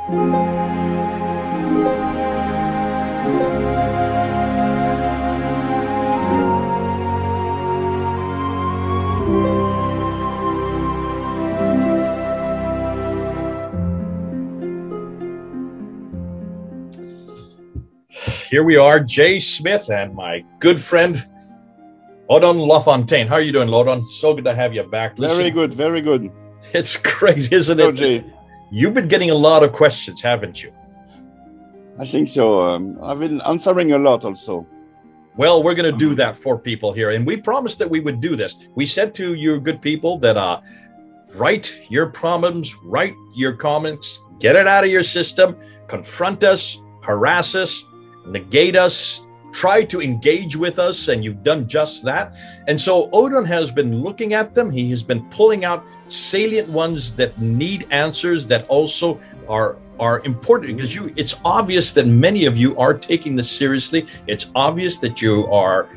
Here we are, Jay Smith and my good friend, Odon LaFontaine. How are you doing, Odon? So good to have you back. Listen, very good, very good. It's great, isn't it? Jay. You've been getting a lot of questions, haven't you? I think so. I've been answering a lot also. Well, we're going to do that for people here. And we promised that we would do this. We said to you good people that write your problems, write your comments, get it out of your system, confront us, harass us, negate us, try to engage with us, and you've done just that. And so Odon has been looking at them. He has been pulling out salient ones that need answers, that also are important, because it's obvious that many of you are taking this seriously. It's obvious that you are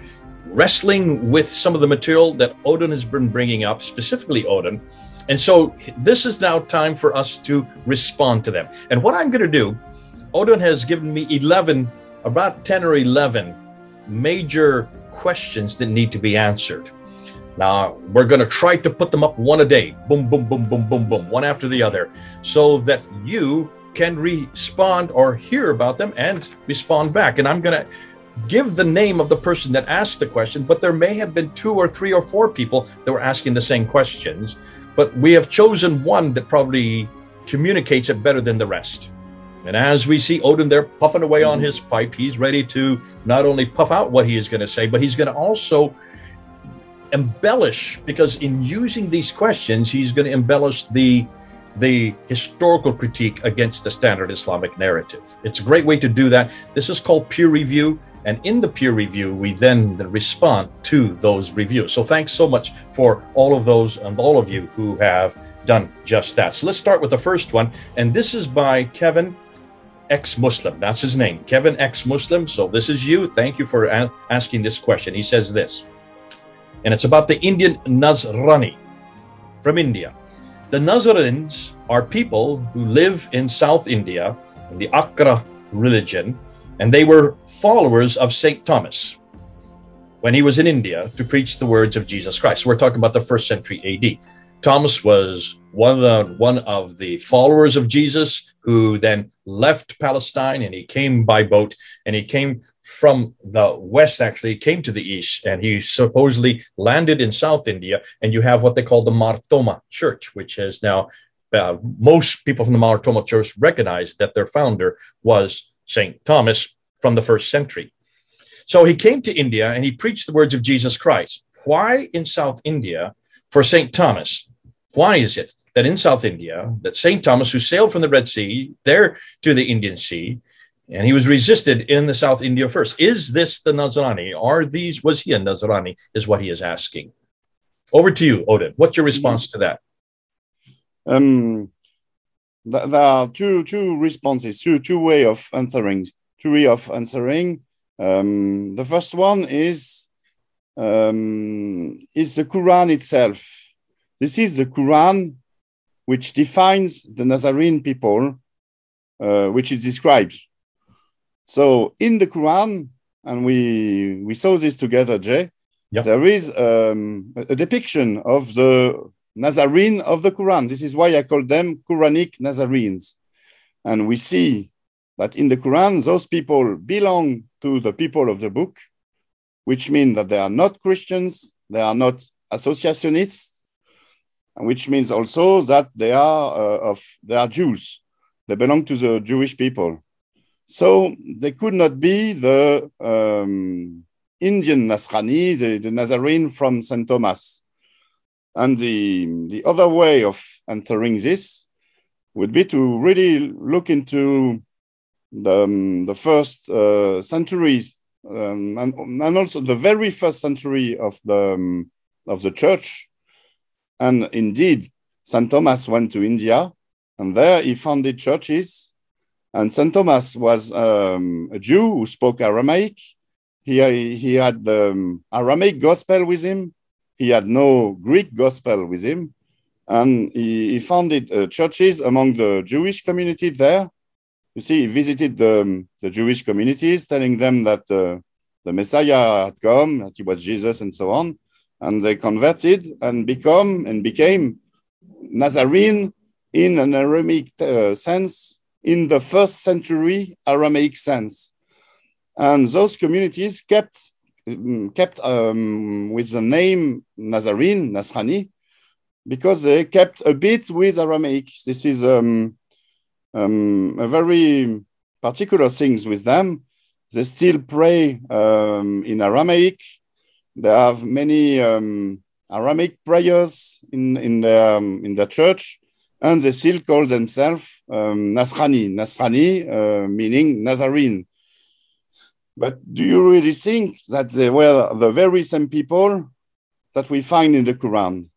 wrestling with some of the material that Odon has been bringing up, specifically Odon. And so this is now time for us to respond to them. And what I'm going to do, Odon has given me about 10 or 11 major questions that need to be answered. Now, we're going to try to put them up one a day, boom, boom, boom, boom, boom, boom, one after the other, so that you can respond or hear about them and respond back. And I'm going to give the name of the person that asked the question, but there may have been 2 or 3 or 4 people that were asking the same questions, but we have chosen one that probably communicates it better than the rest. And as we see Odon there puffing away on his pipe, he's ready to not only puff out what he is going to say, but he's going to also embellish, because in using these questions, he's going to embellish the historical critique against the standard Islamic narrative. It's a great way to do that. This is called peer review. And in the peer review, we then respond to those reviews. So thanks so much for all of those and all of you who have done just that. So let's start with the first one. And this is by Kevin Ex-Muslim. That's his name, Kevin Ex-Muslim. So this is you. Thank you for asking this question. He says this, and it's about the Indian Nasrani from India. The Nasrans are people who live in South India, in the Akra religion, and they were followers of St. Thomas when he was in India to preach the words of Jesus Christ. We're talking about the 1st century AD. Thomas was one of the followers of Jesus who then left Palestine, and he came by boat, and he came from the west, actually came to the east, and he supposedly landed in South India. And you have what they call the Martoma Church, which is now most people from the Martoma Church recognize that their founder was St. Thomas from the 1st century. So he came to India and he preached the words of Jesus Christ. Why in South India for St. Thomas? Why is it that in South India, that St. Thomas, who sailed from the Red Sea there to the Indian Sea, and he was resisted in the South India first? Is this the Nasrani? Was he a Nasrani, is what he is asking. Over to you, Odon. What's your response to that? There are two responses, two ways of answering. The first one is the Quran itself. This is the Quran which defines the Nazarene people, which is described. So in the Quran, and we saw this together, Jay, yep, there is a depiction of the Nazarene of the Quran. This is why I call them Quranic Nazarenes. And we see that in the Quran, those people belong to the people of the book, which means that they are not Christians, they are not associationists, which means also that they are Jews. They belong to the Jewish people. So they could not be the Indian Nasrani, the Nazarene from St. Thomas. And the other way of answering this would be to really look into the first centuries and also the very first century of the church. And indeed, St. Thomas went to India, and there he founded churches. And St. Thomas was a Jew who spoke Aramaic. He had the Aramaic gospel with him. He had no Greek gospel with him. And he founded churches among the Jewish community there. you see, he visited the Jewish communities, telling them that the Messiah had come, that he was Jesus, and so on. And they converted and became Nazarene in an Aramaic sense, in the first century Aramaic sense. And those communities kept with the name Nazarene, Nasrani, because they kept a bit with Aramaic. This is a very particular thing with them. They still pray in Aramaic. They have many Aramaic prayers in the church, and they still call themselves Nasrani, meaning Nazarene. But do you really think that they were the very same people that we find in the Quran?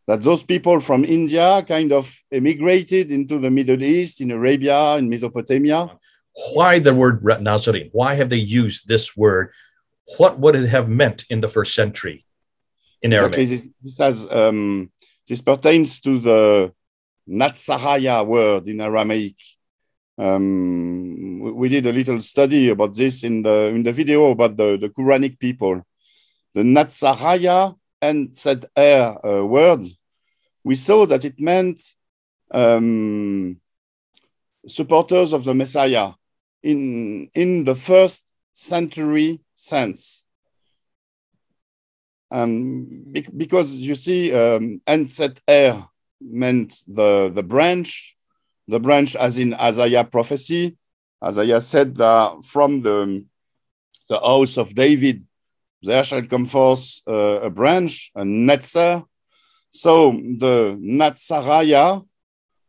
That those people from India kind of emigrated into the Middle East, in Arabia, in Mesopotamia? Why the word Nazarene? Why have they used this word? What would it have meant in the first century in Aramaic? Exactly. This pertains to the Natsaraya word in Aramaic. We did a little study about this in the video about the Quranic people. The Natsaraya and said word, we saw that it meant supporters of the Messiah in the first century sense. Because you see, Enset meant the branch as in Isaiah prophecy. Isaiah said that from the house of David, there shall come forth a branch, a netzer. So the Natsaraya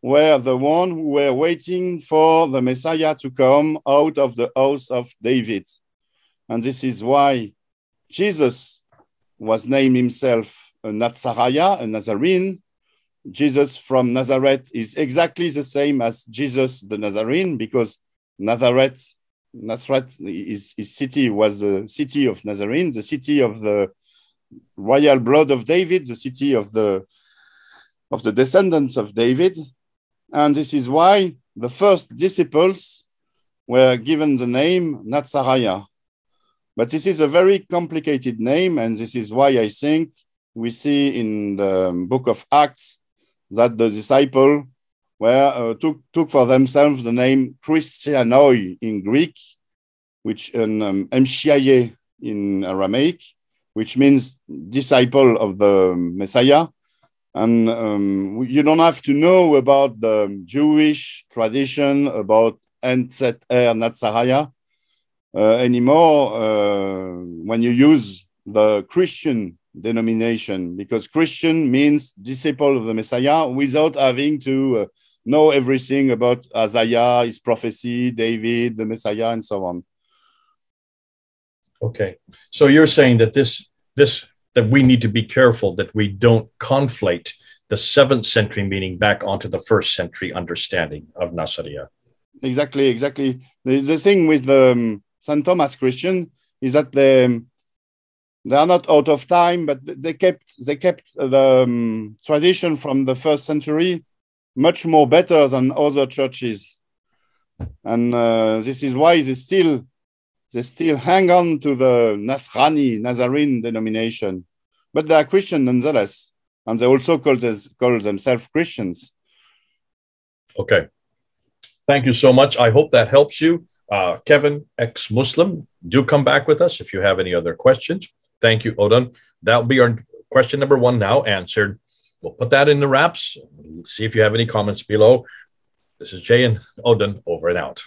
were the one who were waiting for the Messiah to come out of the house of David. And this is why Jesus was named himself a Natsaraya, a Nazarene. Jesus from Nazareth is exactly the same as Jesus the Nazarene, because Nazareth, his city was the city of Nazarene, the city of the royal blood of David, the city of the descendants of David. And this is why the first disciples were given the name Natsaraya. But this is a very complicated name, and this is why I think we see in the book of Acts that the disciples took for themselves the name Christianoi in Greek, which Mshiaye in Aramaic, which means disciple of the Messiah. And you don't have to know about the Jewish tradition about Enset Natsaraya anymore when you use the Christian denomination, because Christian means disciple of the Messiah without having to know everything about Isaiah, his prophecy, David, the Messiah, and so on. Okay, so you're saying that that we need to be careful that we don't conflate the 7th century meaning back onto the 1st century understanding of Nasariya. Exactly. The thing with the St. Thomas Christian is that they are not out of time, but they kept the tradition from the 1st century much more better than other churches, and this is why they still hang on to the Nazarene denomination, but they are Christian nonetheless, and they also call themselves Christians. Okay, thank you so much. I hope that helps you. Kevin, ex-Muslim, do come back with us if you have any other questions. Thank you, Odon. That'll be our question number 1 now answered. We'll put that in the wraps. See if you have any comments below. This is Jay and Odon, over and out.